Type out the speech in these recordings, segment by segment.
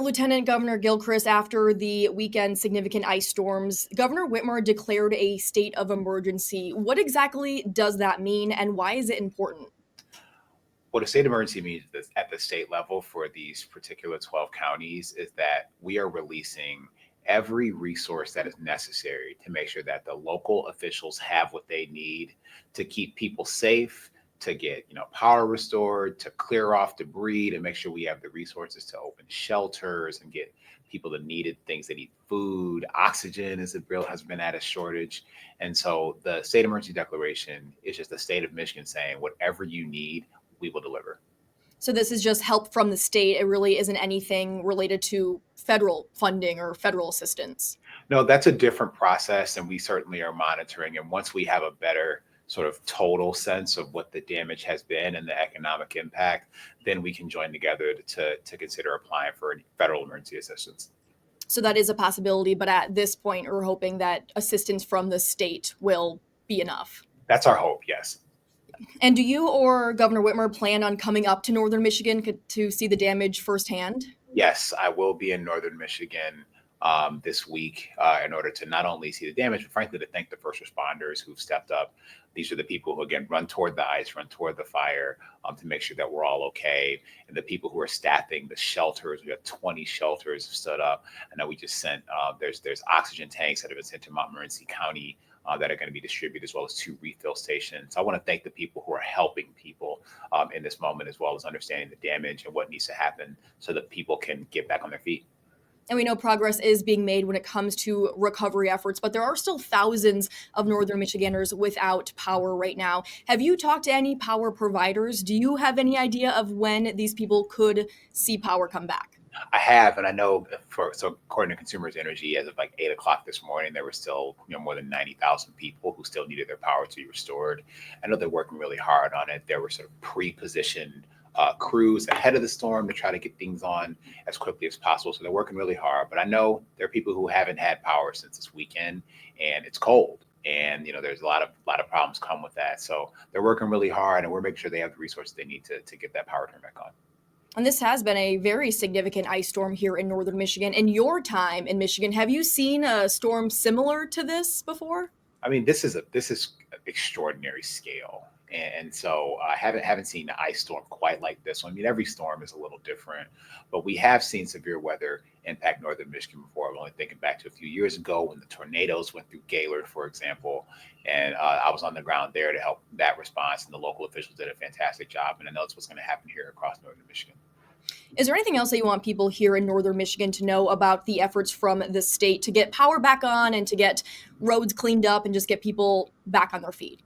Lieutenant Governor Gilchrist, after the weekend significant ice storms, Governor Whitmer declared a state of emergency. What exactly does that mean, and why is it important? What a state of emergency means at the state level for these particular 12 counties is that we are releasing every resource that is necessary to make sure that the local officials have what they need to keep people safe, to get power restored, to clear off debris, to make sure we have the resources to open shelters and get people the needed things. They need food, oxygen is a real has been at a shortage. And so the state emergency declaration is just the state of Michigan saying whatever you need, we will deliver. So, this is just help from the state. It really isn't anything related to federal funding or federal assistance. No, that's a different process, and we certainly are monitoring. And once we have a better sort of total sense of what the damage has been and the economic impact, then we can join together to consider applying for federal emergency assistance. So, that is a possibility. But at this point, we're hoping that assistance from the state will be enough. That's our hope, yes. And do you or Governor Whitmer plan on coming up to northern Michigan to see the damage firsthand? Yes, I will be in northern Michigan this week in order to not only see the damage, but frankly, to thank the first responders who've stepped up. These are the people who, again, run toward the ice, run toward the fire to make sure that we're all okay. And the people who are staffing the shelters, we have 20 shelters stood up. I know we just sent, there's oxygen tanks that have been sent to Montmorency County that are going to be distributed, as well as 2 refill stations. So I want to thank the people who are helping people in this moment, as well as understanding the damage and what needs to happen so that people can get back on their feet. And we know progress is being made when it comes to recovery efforts, but there are still thousands of northern Michiganders without power right now. Have you talked to any power providers? Do you have any idea of when these people could see power come back? I have, and I know so according to Consumers Energy, as of like 8 o'clock this morning, there were still more than 90,000 people who still needed their power to be restored. I know they're working really hard on it. There were sort of pre-positioned crews ahead of the storm to try to get things on as quickly as possible. So they're working really hard. But I know there are people who haven't had power since this weekend, and it's cold. And there's a lot of problems come with that. So they're working really hard, and we're making sure they have the resources they need to get that power turned back on. And this has been a very significant ice storm here in northern Michigan. In your time in Michigan, have you seen a storm similar to this before? I mean, this is extraordinary scale, and so I haven't seen the ice storm quite like this one. I mean, every storm is a little different, but we have seen severe weather impact northern Michigan before. I'm only thinking back to a few years ago when the tornadoes went through Gaylord, for example, and I was on the ground there to help that response, and the local officials did a fantastic job. And I know it's what's going to happen here across northern Michigan. Is there anything else that you want people here in northern Michigan to know about the efforts from the state to get power back on and to get roads cleaned up and just get people back on their feet?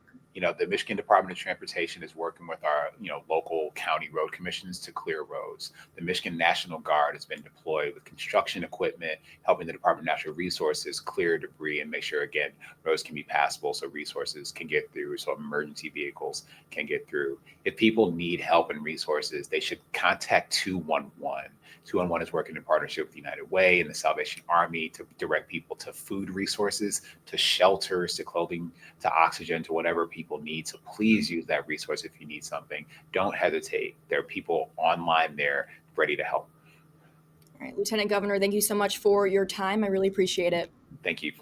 The Michigan Department of Transportation is working with our, local county road commissions to clear roads. The Michigan National Guard has been deployed with construction equipment, helping the Department of Natural Resources clear debris and make sure, again, roads can be passable so resources can get through, so emergency vehicles can get through. If people need help and resources, they should contact 211. 211 is working in partnership with United Way and the Salvation Army to direct people to food resources, to shelters, to clothing, to oxygen, to whatever people need. So please use that resource if you need something. Don't hesitate. There are people online there ready to help. All right, Lieutenant Governor, thank you so much for your time. I really appreciate it. Thank you.